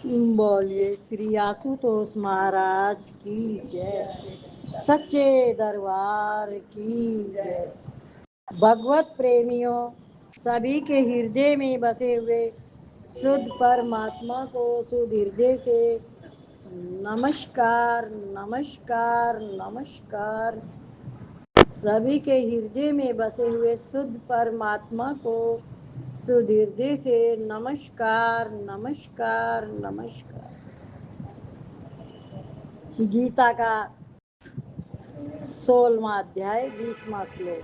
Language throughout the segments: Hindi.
बोलिए श्री आशुतोष महाराज की जय, सच्चे दरबार की जय। भगवत प्रेमियों, सभी के हृदय में बसे हुए शुद्ध परमात्मा को शुद्ध हृदय से नमस्कार नमस्कार नमस्कार। सभी के हृदय में बसे हुए शुद्ध परमात्मा को शुद्ध हृदय से नमस्कार नमस्कार नमस्कार। गीता का 16वां अध्याय 20वां श्लोक।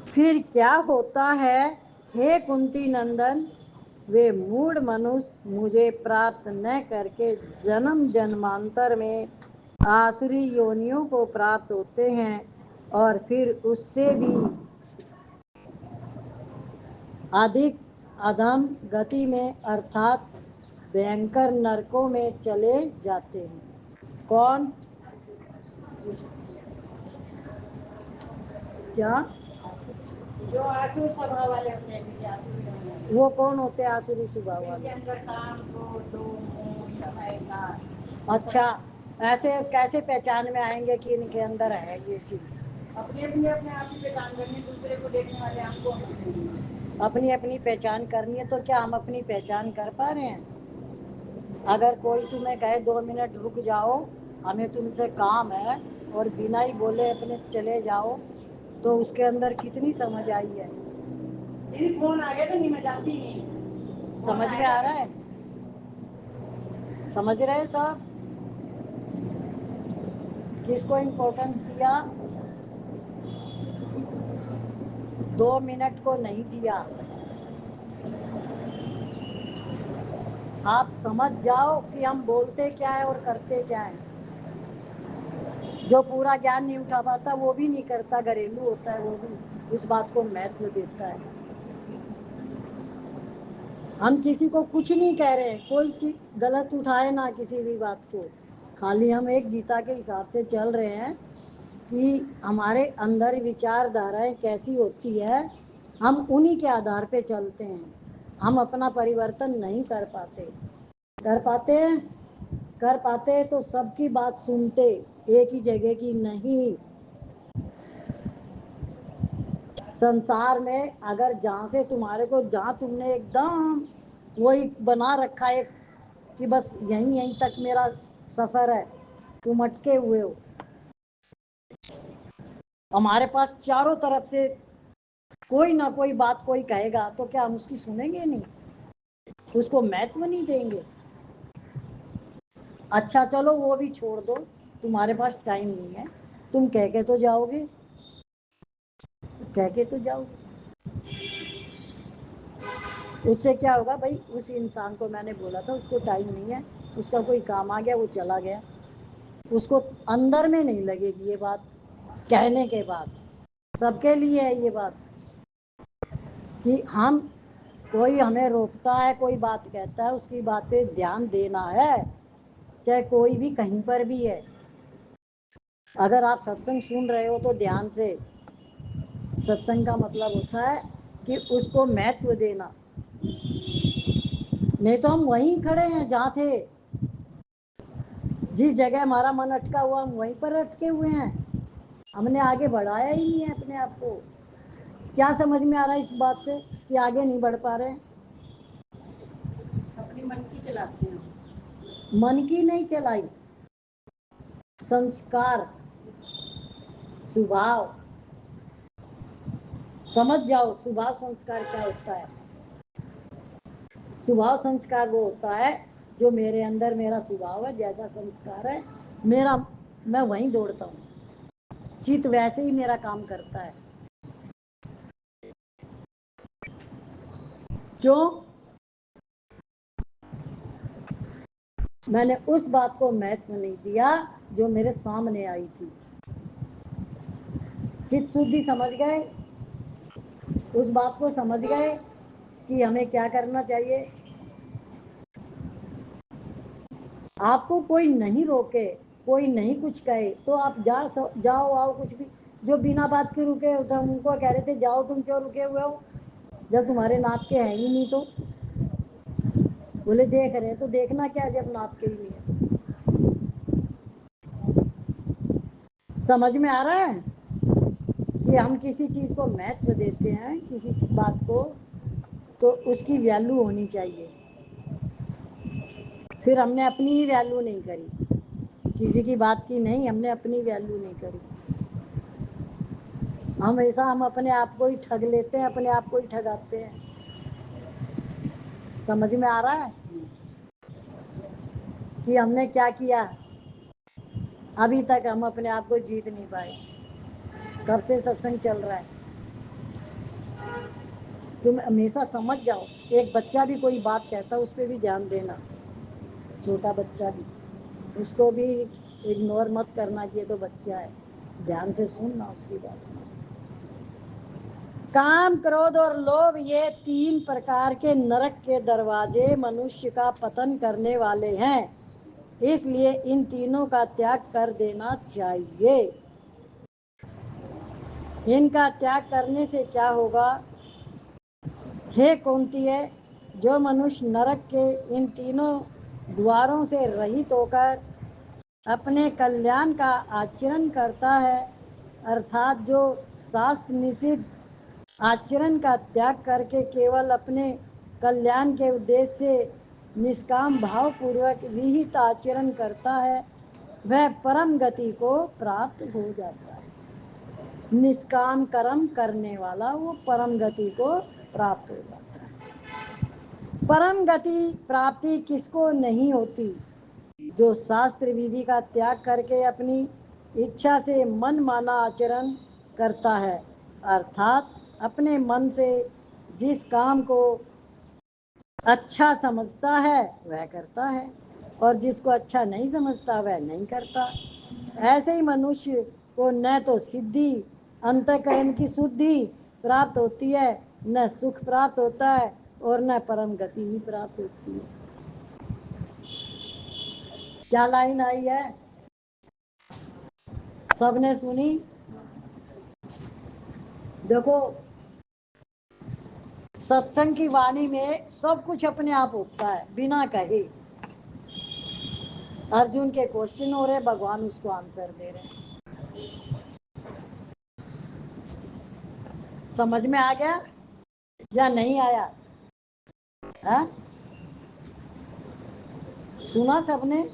फिर क्या होता है हे कुंती नंदन, वे मूढ़ मनुष्य मुझे प्राप्त न करके जन्म जन्मांतर में आसुरी योनियों को प्राप्त होते हैं और फिर उससे भी अधिक अधम गति में अर्थात भयंकर नरकों में चले जाते हैं। कौन? क्या? जो आसुरी स्वभाव वाले होते हैं। वो कौन होते हैं आसुरी स्वभाव वाले? अच्छा, ऐसे कैसे पहचान में आएंगे कि इनके अंदर है ये चीज? अपनी अपनी अपने आप ही पहचान करनी, दूसरे को देखने वाले हमको अपनी अपनी पहचान करनी है। तो क्या हम अपनी पहचान कर पा रहे हैं? अगर कोई तुम्हें कहे 2 मिनट रुक जाओ, हमें तुमसे काम है, और बिना ही बोले अपने चले जाओ, तो उसके अंदर कितनी समझ आई है? फोन आ गया तो नहीं, मैं जाती नहीं। समझ में आ रहा है? समझ रहे सब? किसको इम्पोर्टेंस दिया? 2 मिनट को नहीं दिया। आप समझ जाओ कि हम बोलते क्या है और करते क्या है। जो पूरा ज्ञान नहीं उठा पाता वो भी नहीं करता, घरेलू होता है वो भी उस बात को महत्व देता है। हम किसी को कुछ नहीं कह रहे हैं, कोई चीज गलत उठाए ना किसी भी बात को। खाली हम एक गीता के हिसाब से चल रहे हैं कि हमारे अंदर विचारधाराएं कैसी होती है, हम उन्हीं के आधार पे चलते हैं। हम अपना परिवर्तन नहीं कर पाते। कर पाते हैं? कर पाते तो सबकी बात सुनते, एक ही जगह की नहीं। संसार में अगर जहाँ से तुम्हारे को, जहाँ तुमने एकदम वही बना रखा है कि बस यहीं यहीं तक मेरा सफर है, तुम अटके हुए हो। हमारे पास चारों तरफ से कोई ना कोई बात कोई कहेगा तो क्या हम उसकी सुनेंगे नहीं? उसको महत्व नहीं देंगे? अच्छा चलो वो भी छोड़ दो, तुम्हारे पास टाइम नहीं है, तुम कह के तो जाओगे, कह के तो जाओगे। उससे क्या होगा भाई? उस इंसान को मैंने बोला था उसको टाइम नहीं है, उसका कोई काम आ गया, वो चला गया। उसको अंदर में नहीं लगेगी ये बात कहने के बाद। सबके लिए है ये बात कि हम, कोई हमें रोकता है, कोई बात कहता है, उसकी बात पे ध्यान देना है, चाहे कोई भी कहीं पर भी है। अगर आप सत्संग सुन रहे हो तो ध्यान से। सत्संग का मतलब होता है कि उसको महत्व देना। नहीं तो हम वहीं खड़े हैं जहाँ थे। जिस जगह हमारा मन अटका हुआ हम वहीं पर अटके हुए हैं। हमने आगे बढ़ाया ही नहीं है अपने आप को। क्या समझ में आ रहा है इस बात से कि आगे नहीं बढ़ पा रहे? अपनी मन की चलाते हैं। मन की नहीं चलाई, संस्कार, स्वभाव। समझ जाओ स्वभाव संस्कार क्या होता है। स्वभाव संस्कार वो होता है जो मेरे अंदर, मेरा स्वभाव है, जैसा संस्कार है मेरा, मैं वहीं दौड़ता हूँ। चित्त वैसे ही मेरा काम करता है। क्यों? मैंने उस बात को महत्व नहीं दिया जो मेरे सामने आई थी। चित्त शुद्धि समझ गए, उस बात को समझ गए कि हमें क्या करना चाहिए। आपको कोई नहीं रोके, कोई नहीं कुछ कहे तो आप जाओ आओ कुछ भी, जो बिना बात के रुके, तो हम उनको कह रहे थे जाओ, तुम क्यों रुके हुए हो जब तुम्हारे नाप के है ही नहीं? तो बोले देख रहे हैं। तो देखना क्या है जब नाप के ही नहीं है? समझ में आ रहा है कि हम किसी चीज को महत्व देते हैं, किसी बात को, तो उसकी वैल्यू होनी चाहिए। फिर हमने अपनी ही वैल्यू नहीं करी, किसी की बात की नहीं, हमने अपनी वैल्यू नहीं करी। हमेशा हम अपने आप को ही ठग लेते हैं, अपने आप को ही ठगाते हैं। समझ में आ रहा है कि हमने क्या किया? अभी तक हम अपने आप को जीत नहीं पाए। कब से सत्संग चल रहा है? तुम हमेशा समझ जाओ, एक बच्चा भी कोई बात कहता है उस पर भी ध्यान देना। छोटा बच्चा भी, उसको भी इग्नोर मत करना कि ये तो बच्चा है, ध्यान से सुनना उसकी बात। काम, क्रोध और लोभ, ये 3 प्रकार के नरक के दरवाजे मनुष्य का पतन करने वाले हैं। इसलिए इन तीनों का त्याग कर देना चाहिए। इनका त्याग करने से क्या होगा? हे कुंती है, जो मनुष्य नरक के इन तीनों द्वारों से रहित होकर अपने कल्याण का आचरण करता है, अर्थात जो शास्त्र निषिद्ध आचरण का त्याग करके केवल अपने कल्याण के उद्देश्य से निष्काम भाव पूर्वक विहित आचरण करता है, वह परम गति को प्राप्त हो जाता है। निष्काम कर्म करने वाला वो परम गति को प्राप्त हो जाता है। परम गति प्राप्ति किसको नहीं होती? जो शास्त्र विधि का त्याग करके अपनी इच्छा से मन माना आचरण करता है, अर्थात अपने मन से जिस काम को अच्छा समझता है वह करता है, और जिसको अच्छा नहीं समझता वह नहीं करता। ऐसे ही मनुष्य को न तो सिद्धि, अंतःकरण की शुद्धि प्राप्त होती है, न सुख प्राप्त होता है, और न परम गति ही प्राप्त होती है। क्या लाइन आई है? सबने सुनी? देखो, सत्संग की वाणी में सब कुछ अपने आप होता है बिना कहे। अर्जुन के क्वेश्चन हो रहे, भगवान उसको आंसर दे रहे हैं। समझ में आ गया या नहीं आया? है? सुना सबने?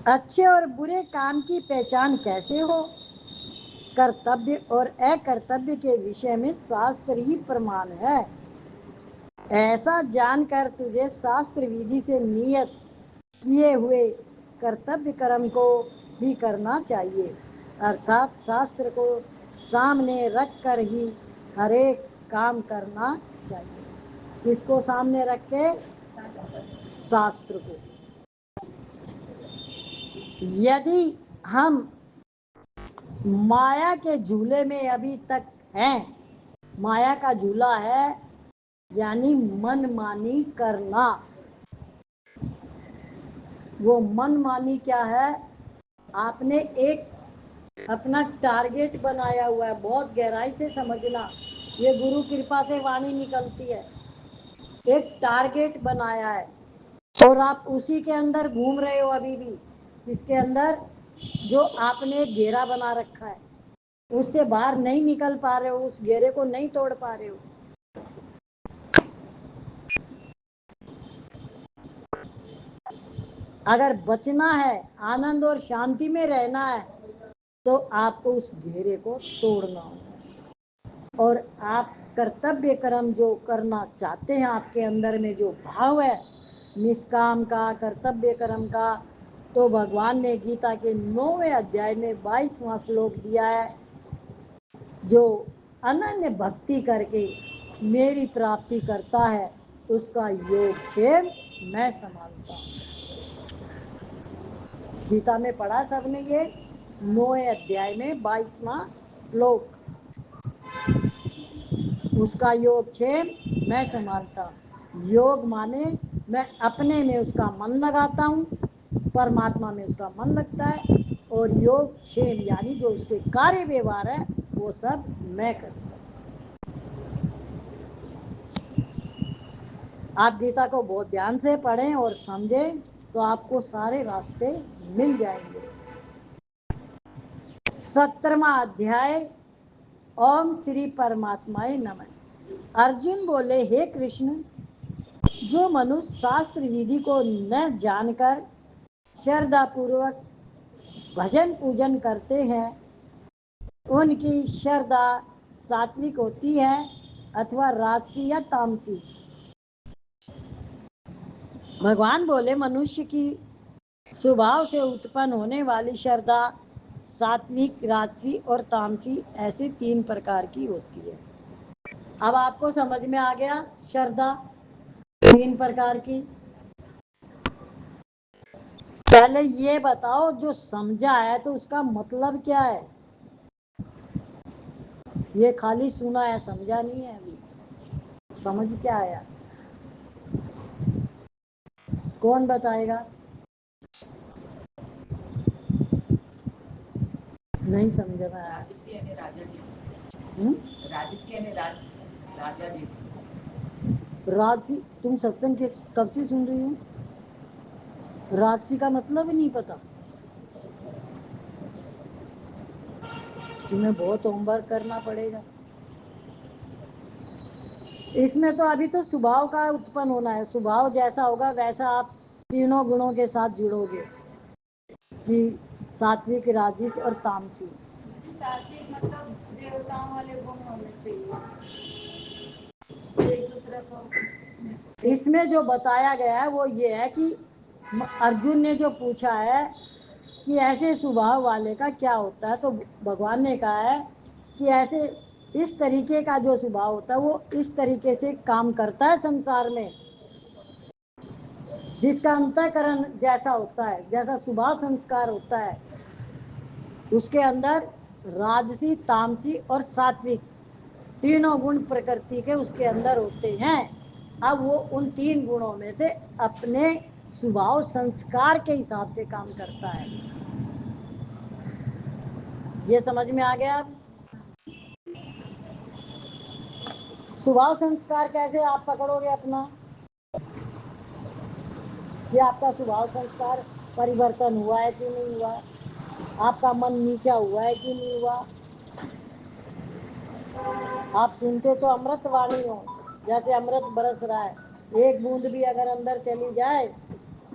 अच्छे और बुरे काम की पहचान कैसे हो? कर्तव्य और अकर्तव्य के विषय में शास्त्र ही प्रमाण है। ऐसा जानकर तुझे शास्त्र विधि से नियत किए हुए कर्तव्य कर्म को भी करना चाहिए, अर्थात शास्त्र को सामने रख कर ही हरेक काम करना चाहिए। किसको सामने रख के? शास्त्र को। यदि हम माया के झूले में अभी तक हैं, माया का झूला है यानी मनमानी करना। वो मनमानी क्या है? आपने एक अपना टारगेट बनाया हुआ है, बहुत गहराई से समझना, ये गुरु कृपा से वाणी निकलती है। एक टारगेट बनाया है और आप उसी के अंदर घूम रहे हो अभी भी। इसके अंदर जो आपने एक घेरा बना रखा है, उससे बाहर नहीं निकल पा रहे हो, उस घेरे को नहीं तोड़ पा रहे हो। अगर बचना है, आनंद और शांति में रहना है, तो आपको उस घेरे को तोड़ना होगा। और आप कर्तव्य कर्म जो करना चाहते हैं, आपके अंदर में जो भाव है निष्काम का, कर्तव्य कर्म का, तो भगवान ने गीता के 9वें अध्याय में 22वां श्लोक दिया है, जो अनन्य भक्ति करके मेरी प्राप्ति करता है उसका योगक्षेम मैं संभालता हूँ। गीता में पढ़ा सबने? ये 9वें अध्याय में 22वां श्लोक, उसका योगक्षेम मैं संभालता हूँ। योग माने मैं अपने में उसका मन लगाता हूँ, परमात्मा में उसका मन लगता है, और योग क्षेम यानी जो उसके कार्य व्यवहार है वो सब मैं करता हूँ। आप गीता को बहुत ध्यान से पढ़ें और समझें तो आपको सारे रास्ते मिल जाएंगे। 17वां अध्याय, ओम श्री परमात्माय नमः। अर्जुन बोले, हे कृष्ण, जो मनुष्य शास्त्र विधि को न जानकर श्रद्धा पूर्वक भजन पूजन करते हैं, उनकी श्रद्धा सात्विक होती है अथवा राजसी या तामसी। भगवान बोले, मनुष्य की स्वभाव से उत्पन्न होने वाली श्रद्धा सात्विक, राजसी और तामसी ऐसे 3 प्रकार की होती है। अब आपको समझ में आ गया श्रद्धा 3 प्रकार की। पहले ये बताओ, जो समझा है तो उसका मतलब क्या है? ये खाली सुना है, समझा नहीं है। अभी समझ क्या आया? कौन बताएगा? नहीं समझ में आया। राजसी, तुम सत्संग के कब से सुन रही हो? राजसी का मतलब ही नहीं पता? तुम्हें बहुत होमवर्क करना पड़ेगा। इसमें तो अभी तो स्वभाव का उत्पन्न होना है। स्वभाव जैसा होगा वैसा आप तीनों गुणों के साथ जुड़ोगे, कि सात्विक, राजस और तामसी। सात्विक मतलब देवताओं वाले गुण होने चाहिए एक दूसरे को। इसमें जो बताया गया है वो ये है कि अर्जुन ने जो पूछा है कि ऐसे स्वभाव वाले का क्या होता है, तो भगवान ने कहा है कि ऐसे इस तरीके का जो स्वभाव होता है वो इस तरीके से काम करता है संसार में, जिसका अंतःकरण जैसा होता है, जैसा स्वभाव संस्कार होता है, उसके अंदर राजसी, तामसी और सात्विक तीनों गुण प्रकृति के उसके अंदर होते हैं। अब वो उन 3 गुणों में से अपने स्वभाव संस्कार के हिसाब से काम करता है। ये समझ में आ गया? अब स्वभाव संस्कार कैसे आप पकड़ोगे अपना, कि आपका स्वभाव संस्कार परिवर्तन हुआ है कि नहीं हुआ, आपका मन नीचा हुआ है कि नहीं हुआ। आप सुनते तो अमृत वाणी हो, जैसे अमृत बरस रहा है, एक बूंद भी अगर अंदर चली जाए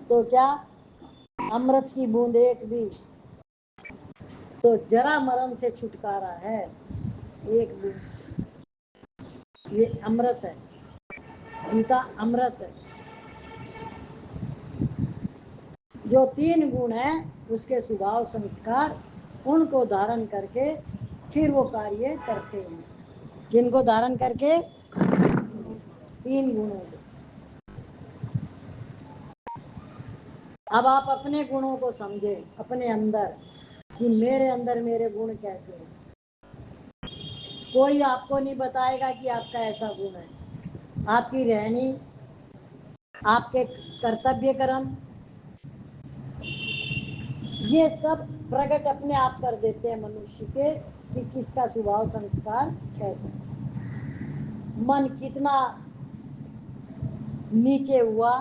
तो क्या, अमृत की बूंद एक भी, तो जरा मरण से छुटकारा है एक बूंद से। ये अमृत है, गीता अमृत है। जो 3 गुण है उसके स्वभाव संस्कार, उनको धारण करके फिर वो कार्य करते हैं। किनको धारण करके? 3 गुणों को। अब आप अपने गुणों को समझे अपने अंदर, कि मेरे अंदर मेरे गुण कैसे हैं। कोई आपको नहीं बताएगा कि आपका ऐसा गुण है। आपकी रहनी, आपके कर्तव्य कर्म, ये सब प्रकट अपने आप कर देते हैं मनुष्य के, कि किसका स्वभाव संस्कार कैसा है। मन कितना नीचे हुआ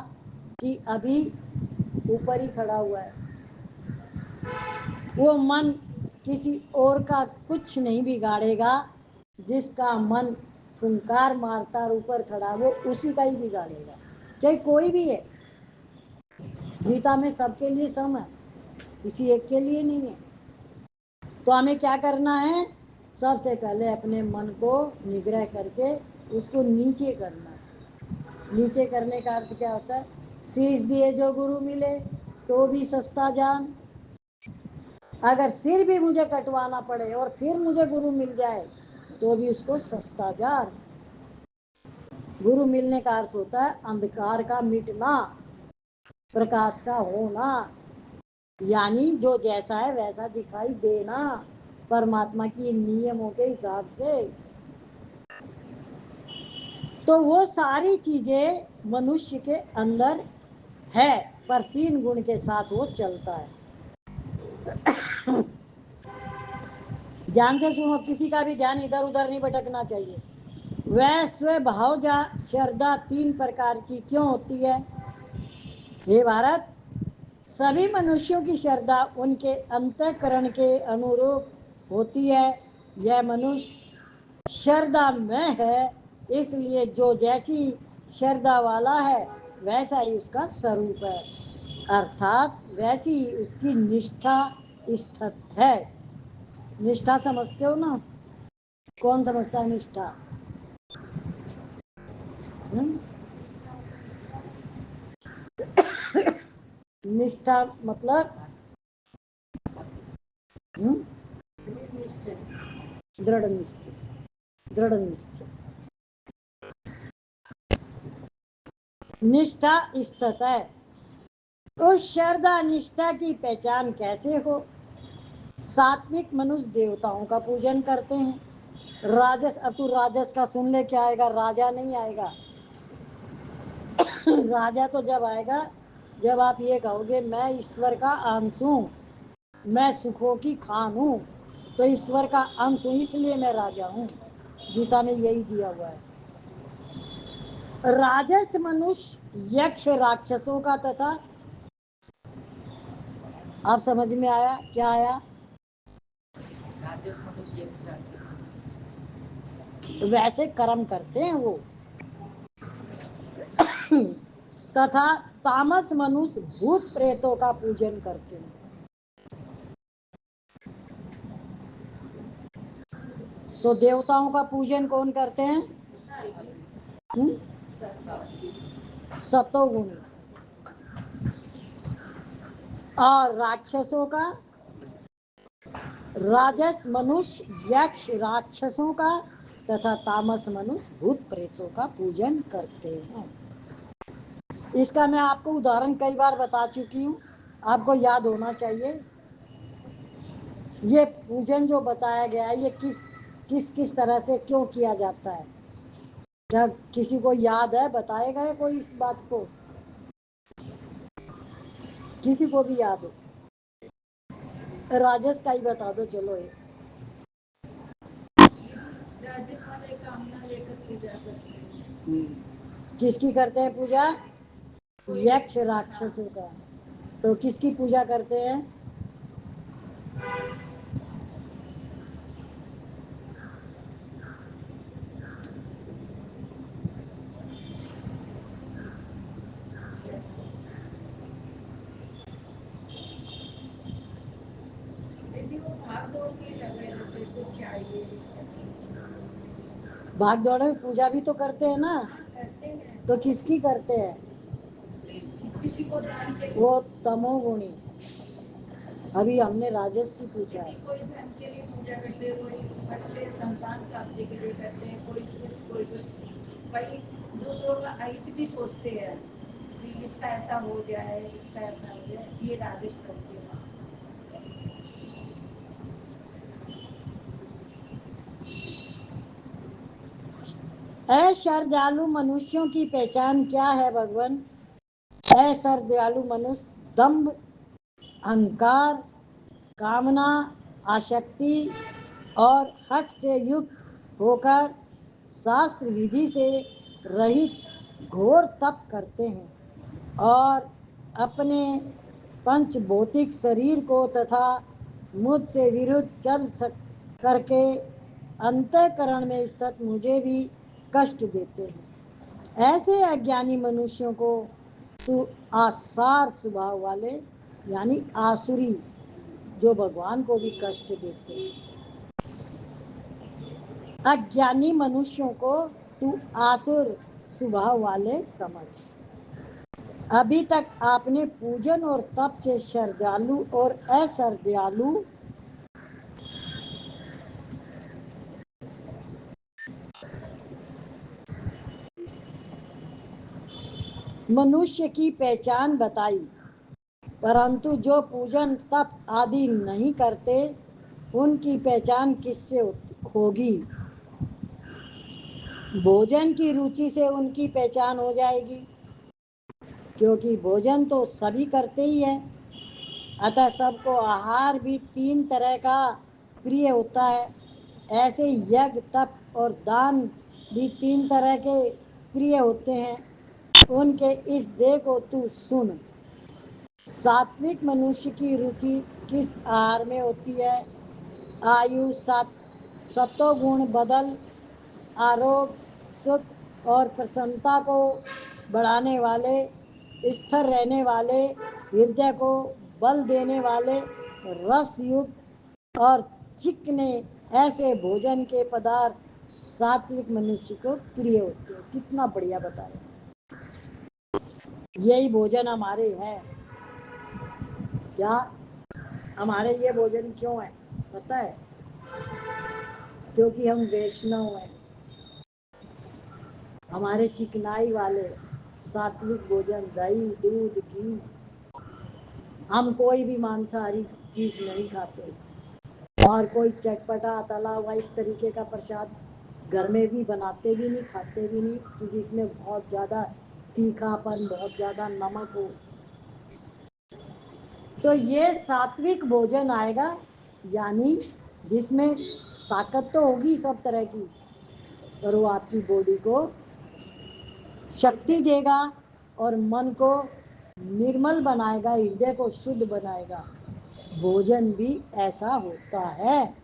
कि अभी ऊपर ही खड़ा हुआ है। वो मन किसी और का कुछ नहीं बिगाड़ेगा, जिसका मन फुंकार मारता और ऊपर खड़ा, वो उसी का ही बिगाड़ेगा, चाहे कोई भी है। गीता में सबके लिए सम है, किसी एक के लिए नहीं है। तो हमें क्या करना है? सबसे पहले अपने मन को निग्रह करके उसको नीचे करना है। नीचे करने का अर्थ क्या होता है? शीश दिए जो गुरु मिले तो भी सस्ता जान। अगर सिर भी मुझे कटवाना पड़े और फिर मुझे गुरु मिल जाए तो भी उसको सस्ता जान। गुरु मिलने का अर्थ होता है अंधकार का मिटना, प्रकाश का होना, यानी जो जैसा है वैसा दिखाई देना। परमात्मा की नियमों के हिसाब से। तो वो सारी चीजें मनुष्य के अंदर है, पर 3 गुण के साथ वो चलता है। ध्यान से सुनो, किसी का भी ध्यान इधर उधर नहीं भटकना चाहिए। वह स्वभावजा श्रद्धा 3 प्रकार की क्यों होती है? हे भारत, सभी मनुष्यों की श्रद्धा उनके अंतःकरण के अनुरूप होती है। यह मनुष्य श्रद्धा में है, इसलिए जो जैसी श्रद्धा वाला है वैसा ही उसका स्वरूप है, अर्थात वैसी ही उसकी निष्ठा स्थित है। निष्ठा समझते हो ना? कौन समझता है निष्ठा? निष्ठा मतलब दृढ़ निश्चय। दृढ़ निश्चय, निष्ठा स्थित है। उस श्रद्धा निष्ठा की पहचान कैसे हो? सात्विक मनुष्य देवताओं का पूजन करते हैं। राजस, अब तू राजस का सुन ले, क्या आएगा? राजा नहीं आएगा। राजा तो जब आएगा जब आप ये कहोगे मैं ईश्वर का अंश हूं, मैं सुखों की खान हूं, तो ईश्वर का अंश हूं इसलिए मैं राजा हूं। गीता में यही दिया हुआ है। राजस मनुष्य यक्ष राक्षसों का तथा, आप समझ में आया क्या आया? राजस मनुष्य यक्ष राक्षस वैसे कर्म करते हैं वो। तथा तामस मनुष्य भूत प्रेतों का पूजन करते हैं। तो देवताओं का पूजन कौन करते हैं? सतोगुणी। और राक्षसों का, राजस मनुष्य यक्ष राक्षसों का तथा तामस मनुष्य भूत प्रेतों का पूजन करते हैं। इसका मैं आपको उदाहरण कई बार बता चुकी हूँ, आपको याद होना चाहिए। ये पूजन जो बताया गया है ये किस किस किस तरह से क्यों किया जाता है? क्या किसी को याद है? बताएगा है कोई इस बात को? किसी को भी याद हो? राजस का ही बता दो चलो। एक राजस वाले कामना लेकर पूजा करते हैं। किसकी करते हैं पूजा? यक्ष राक्षसों का। तो किसकी पूजा करते हैं? यदि वो भाग दौड़ के लगे रहते कुछ चाहिए भाग दौड़ में पूजा भी तो करते हैं ना। करते हैं, तो किसकी करते हैं? किसी को दान चाहिए, वो तमोगुणी। अभी हमने राजस की पूछा है। कोई धन के लिए पूजा करते हैं, कोई अच्छे संतान प्राप्ति के लिए करते हैं, कोई कुछ भाई दूसरों का अहित भी सोचते हैं कि इसका ऐसा हो जाए, इसका ऐसा हो जाए, ये राजस करते हैं। अश्रद्धालु मनुष्यों की पहचान क्या है भगवान? अश्रद्धालु मनुष्य दंभ, अहंकार, कामना, आसक्ति और हठ से युक्त होकर शास्त्र विधि से रहित घोर तप करते हैं और अपने पंच भौतिक शरीर को तथा मुझसे विरुद्ध चल करके अंतःकरण में स्थित मुझे भी कष्ट देते हैं। ऐसे अज्ञानी मनुष्यों को तू आसार स्वभाव वाले यानी आसुरी, जो भगवान को भी कष्ट देते हैं, अज्ञानी मनुष्यों को तू आसुर स्वभाव वाले समझ। अभी तक आपने पूजन और तप से श्रद्धालु और अश्रद्धालु मनुष्य की पहचान बताई, परंतु जो पूजन तप आदि नहीं करते उनकी पहचान किससे होगी? भोजन की रुचि से उनकी पहचान हो जाएगी, क्योंकि भोजन तो सभी करते ही है। अतः सबको आहार भी 3 तरह का प्रिय होता है। ऐसे यज्ञ, तप और दान भी 3 तरह के प्रिय होते हैं। उनके इस देह को तू सुन। सात्विक मनुष्य की रुचि किस आहार में होती है? आयु, सत्वगुण बदल, आरोग्य, सुख और प्रसन्नता को बढ़ाने वाले, स्थिर रहने वाले, हृदय को बल देने वाले, रस युक्त और चिकने ऐसे भोजन के पदार्थ सात्विक मनुष्य को प्रिय होते हैं। कितना बढ़िया बताया। यही भोजन हमारे हैं। क्या हमारे ये भोजन क्यों है पता है? क्योंकि हम वैष्णव हैं। हमारे चिकनाई वाले सात्विक भोजन, दही, दूध, घी। हम कोई भी मांसाहारी चीज नहीं खाते, और कोई चटपटा तला हुआ इस तरीके का प्रसाद घर में भी बनाते भी नहीं, खाते भी नहीं, कि जिसमें बहुत ज़्यादा तीखापन, बहुत ज़्यादा नमक हो। तो ये सात्विक भोजन आएगा, यानी जिसमें ताकत तो होगी सब तरह की, पर वो आपकी बॉडी को शक्ति देगा और मन को निर्मल बनाएगा, हृदय को शुद्ध बनाएगा। भोजन भी ऐसा होता है।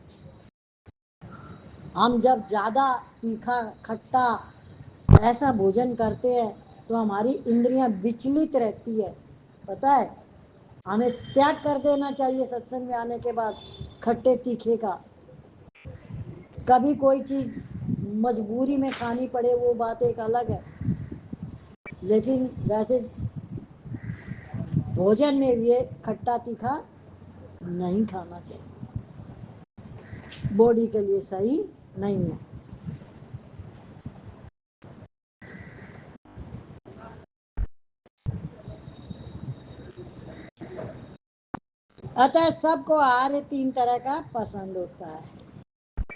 हम जब ज़्यादा तीखा, खट्टा ऐसा भोजन करते हैं तो हमारी इंद्रियां विचलित रहती है, पता है? हमें त्याग कर देना चाहिए सत्संग में आने के बाद खट्टे तीखे का। कभी कोई चीज मजबूरी में खानी पड़े वो बात एक अलग है, लेकिन वैसे भोजन में भी खट्टा तीखा नहीं खाना चाहिए, बॉडी के लिए सही नहीं है। अतः सबको आहार 3 तरह का पसंद होता है।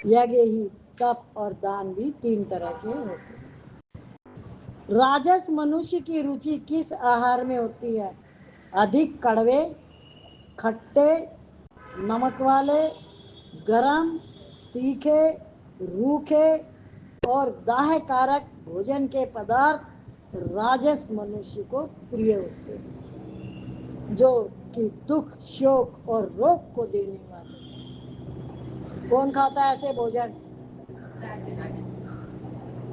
यज्ञ ही, तप और दान भी 3 तरह के होते हैं। राजस मनुष्य की रुचि किस आहार में होती है? अधिक कड़वे, खट्टे, नमक वाले, गरम, तीखे, रूखे और दाह कारक भोजन के पदार्थ राजस मनुष्य को प्रिय होते हैं, जो कि दुख, शोक और रोग को देने वाले। कौन खाता है ऐसे भोजन?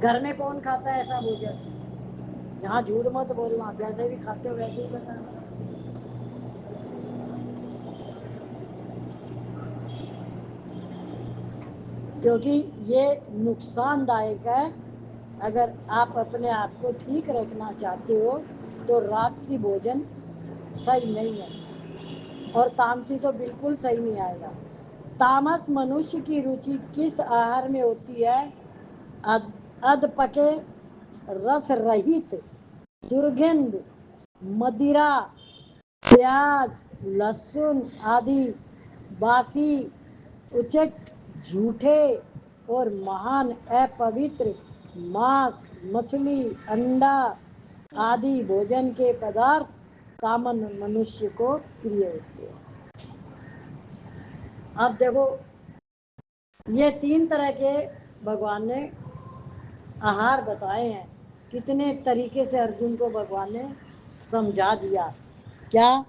घर में कौन खाता है ऐसा भोजन? यहाँ झूठ मत बोलना, जैसे भी खाते हो वैसे ही बताना। क्योंकि ये नुकसानदायक है। अगर आप अपने आप को ठीक रखना चाहते हो तो राजसी भोजन सही नहीं है, और तामसी तो बिल्कुल सही नहीं आएगा। तामस मनुष्य की रुचि किस आहार में होती है? अध पके, रस रहित, दुर्गंध, मदिरा, प्याज, लहसुन आदि बासी, उचट, झूठे और महान अपवित्र मांस, मछली, अंडा आदि भोजन के पदार्थ सामान्य मनुष्य को प्रिय होते हैं। अब देखो, ये 3 तरह के भगवान ने आहार बताए हैं। कितने तरीके से अर्जुन को भगवान ने समझा दिया। क्या?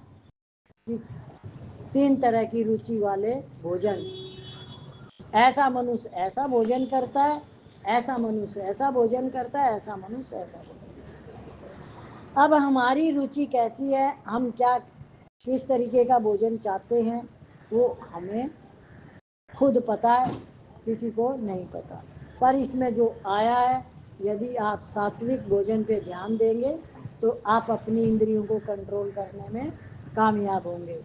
3 तरह की रुचि वाले भोजन। ऐसा मनुष्य ऐसा भोजन करता है, ऐसा मनुष्य ऐसा भोजन करता है, ऐसा मनुष्य ऐसा भोजन करता है। अब हमारी रुचि कैसी है, हम क्या किस तरीके का भोजन चाहते हैं, वो हमें खुद पता है, किसी को नहीं पता। पर इसमें जो आया है, यदि आप सात्विक भोजन पे ध्यान देंगे तो आप अपनी इंद्रियों को कंट्रोल करने में कामयाब होंगे,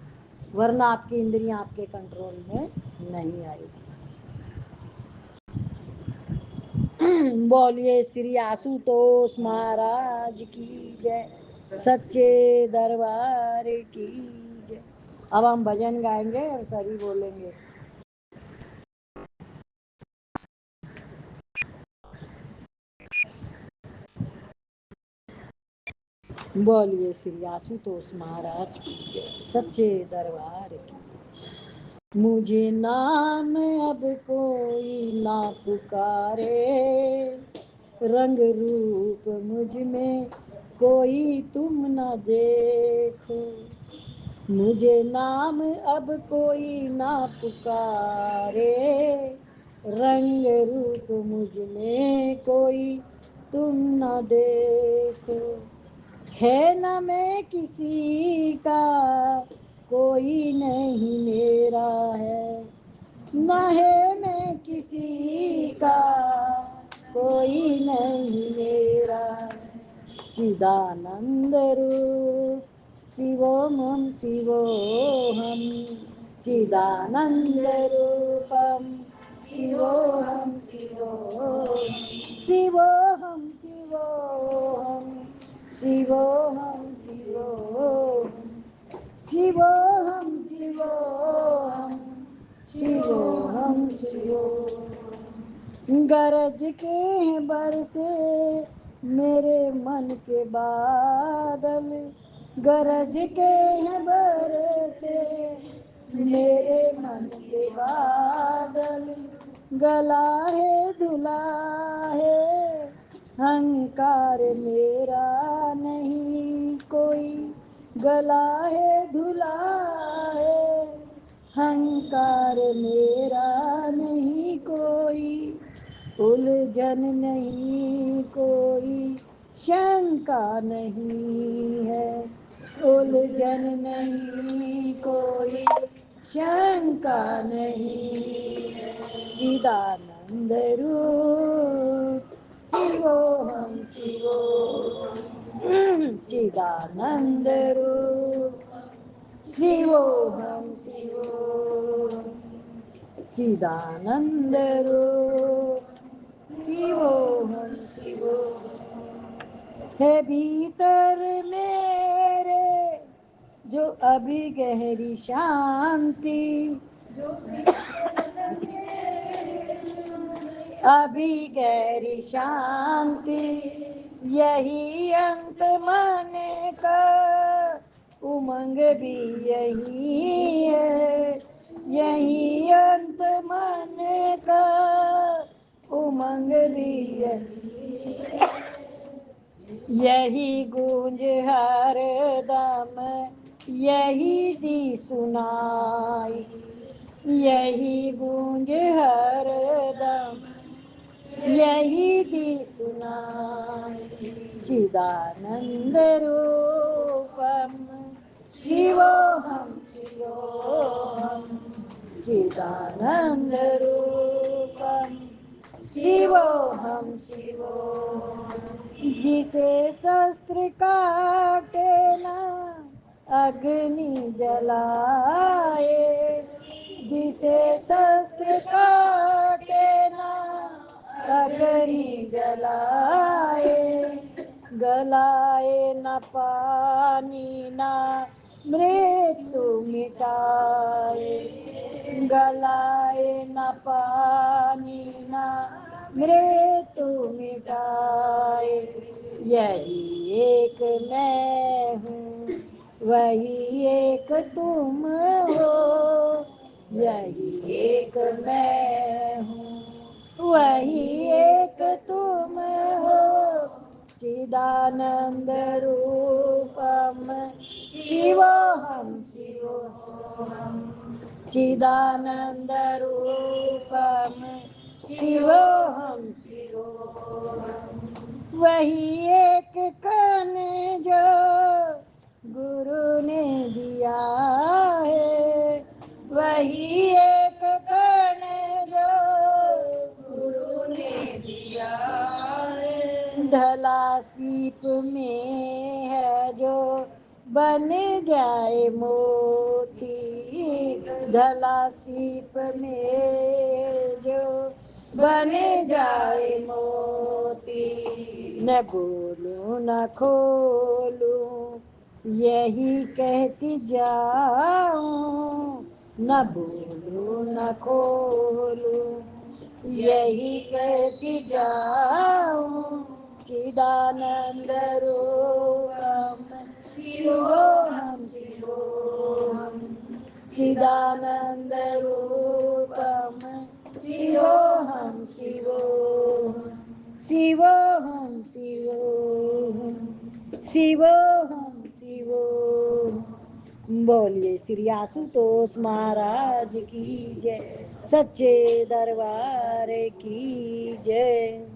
वरना आपकी इंद्रियां आपके कंट्रोल में नहीं आएगी। बोलिए श्री आशुतोष महाराज की जय, सच्चे दरबार की जय। अब हम भजन गाएंगे और सभी बोलेंगे। बोलिए श्री आशुतोष महाराज की जय, सच्चे दरबार की। मुझे नाम अब कोई ना पुकारे, रंग रूप मुझ में कोई तुम न देखो। मुझे नाम अब कोई ना पुकारे, रंग रूप मुझ में कोई तुम न देखो। है न मैं किसी का, कोई नहीं मेरा है, न है मैं किसी का, कोई नहीं मेरा। चिदानंद रूप शिवोऽहं शिवोऽहं, चिदानंद रूपम शिवोऽहं शिवोऽहं, शिवोऽहं शिवोऽहं, शिवोऽहं शिवोऽहं, शिवोऽहं शिवोऽहं, शिवोऽहं शिवोऽहं। गरज के हैं बरसे मेरे मन के बादल, गरज के हैं बरसे मेरे मन के बादल। गला है धुला है हंकार मेरा नहीं कोई, गला है धुला है हंकार मेरा नहीं कोई। उलझन नहीं कोई शंका नहीं है, उलझन नहीं कोई शंका नहीं है। चिदानंद रूप शिवोऽहं शिवोऽहं, चिदानंद रूप शिवोऽहं शिवोऽहं, चिदानंद रूप शिवोऽहं शिवोऽहं। है भीतर मेरे जो अभी गहरी शांति, अभी गहरी शांति, यही अंत मन का उमंग भी यही है, यही अंत मन का उमंग भी यही है। यही गूंज हर दम यही दी सुनाई, यही गूंज हर दम यही दी सुनाई। चिदानंद रूपम शिवोऽहं शिवोऽहं, चिदानंद रूपम शिवोऽहं शिवोऽहं। जिसे शस्त्र काटे ना अग्नि जलाए, जिसे शस्त्र काटे ना अग्नि जलाए। गलाए न पानी ना मृत्यु मिटाए, गलाए न पानी ना मृत्यु मिटाए। यही एक मैं हूँ वही एक तुम हो, यही एक मैं हूँ वही एक तुम हो। चिदानंद रूपम शिवोऽहं शिवोऽहं, चिदानंद रूपम शिवोऽहं शिवोऽहं। वही एक कण जो गुरु ने दिया है, वही एक कण जो गुरु ने दिया है। ढला सीप में है जो बन जाए मोती, ढला सीप में जो बन जाए मोती। न बोलूं न खोलूं यही कहती जाऊं, न बोलूं न खोलूं यही कहती जाऊं। चिदानंद रूपम शिवोहम शिवोहम चिदानंद रूपम शिवोहम शिवोहम शिवोहम शिवोहम शिवोहम शिवोहम। बोलिए श्री आशुतोष महाराज की जय, सच्चे दरबार की जय।